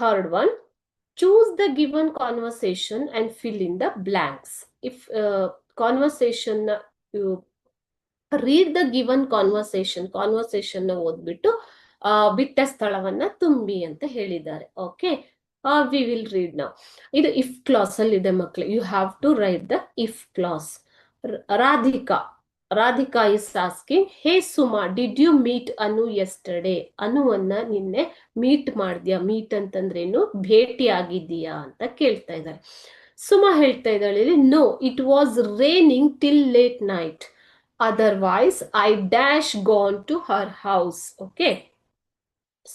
Third one, choose the given conversation and fill in the blanks. If conversation you read the given conversation ಓದ್ಬಿಟ್ಟು ಬಿಟ್ಟ ಸ್ಥಳವನ್ನ ತುಂಬಿ ಅಂತ ಹೇಳಿದ್ದಾರೆ. Okay, we will read now. ಇದು if clause ಅಲ್ಲಿ ಇದೆ ಮಕ್ಳು. You have to write the if clause. Radhika is asking, hey Suma, did you meet Anu yesterday? ಅನುವನ್ನ ನಿನ್ನೆ ಮೀಟ್ ಮಾಡಿದ್ಯಾ? ಮೀಟ್ ಅಂತಂದ್ರೇನು, ಭೇಟಿ ಆಗಿದ್ದೀಯಾ ಅಂತ ಕೇಳ್ತಾ ಇದ್ದಾರೆ. ಸುಮಾ ಹೇಳ್ತಾ ಇದ್ದಾಳೆ, no, it was raining till late night, otherwise I dash gone to her house. Okay,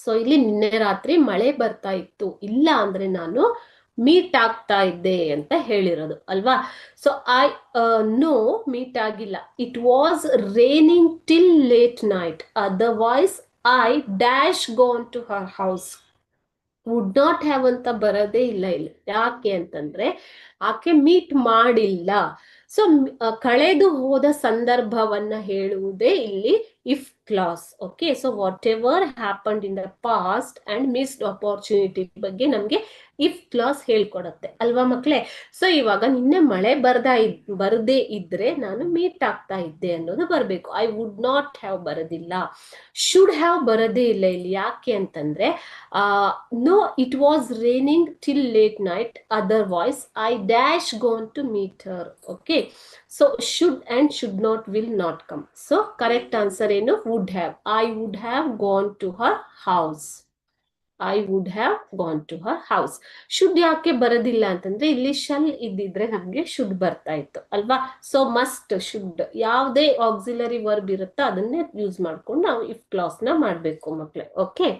so ಇಲ್ಲಿ ನಿನ್ನೆ ರಾತ್ರಿ ಮಳೆ ಬರ್ತಾ ಇತ್ತು, ಇಲ್ಲ ಅಂದ್ರೆ ನಾನು ಮೀಟ್ ಆಗ್ತಾ ಇದ್ದೆ ಅಂತ ಹೇಳಿರೋದು ಅಲ್ವಾ. ಸೊ ಐ ನೋ, ಮೀಟ್ ಆಗಿಲ್ಲ. It was raining till late night, otherwise I dash gone to her house. Would not have ಅಂತ ಬರೋದೇ ಇಲ್ಲ ಇಲ್ಲಿ. ಯಾಕೆ ಅಂತಂದ್ರೆ ಆಕೆ ಮೀಟ್ ಮಾಡಿಲ್ಲ. ಸೊ ಕಳೆದು ಹೋದ ಸಂದರ್ಭವನ್ನ ಹೇಳುವುದೇ ಇಲ್ಲಿ if clause. Okay, so what ever happened in the past and missed opportunity ಬಗ್ಗೆ ನಮ್ಗೆ ಇಫ್ ಕ್ಲಾಸ್ ಹೇಳ್ಕೊಡತ್ತೆ ಅಲ್ವಾ ಮಕ್ಳೇ. ಸೊ ಇವಾಗ ನಿನ್ನೆ ಮಳೆ ಬರದೇ ಇದ್ರೆ ನಾನು ಮೀಟ್ ಆಗ್ತಾ ಇದ್ದೆ ಅನ್ನೋದು ಬರ್ಬೇಕು. ಐ ವುಡ್ ನಾಟ್ ಹ್ಯಾವ್ ಬರೋದಿಲ್ಲ. ಶುಡ್ ಹ್ಯಾವ್ ಬರೋದೇ ಇಲ್ಲ ಇಲ್ಲಿ. ಯಾಕೆ ಅಂತಂದ್ರೆ no, it was raining till late night, otherwise I dash gone to meet her. Okay, so should and should not will not come. So correct answer ಏನು? Would have. I would have gone to her house. I would have gone to her house. Should ಯಾಕೆ ಬರೋದಿಲ್ಲ ಅಂತಂದ್ರೆ ಇಲ್ಲಿ shall ಇದ್ದಿದ್ರೆ ನಮ್ಗೆ should ಬರ್ತಾ ಇತ್ತು ಅಲ್ವಾ. ಸೊ ಮಸ್ಟ್, ಶುಡ್, ಯಾವುದೇ ಆಕ್ಸಿಲರಿ ವರ್ಬ್ ಇರುತ್ತೋ ಅದನ್ನೇ ಯೂಸ್ ಮಾಡ್ಕೊಂಡು ನಾವು ಇಫ್ ಕ್ಲಾಸ್ ನ ಮಾಡ್ಬೇಕು ಮಕ್ಳೆ. ಓಕೆ,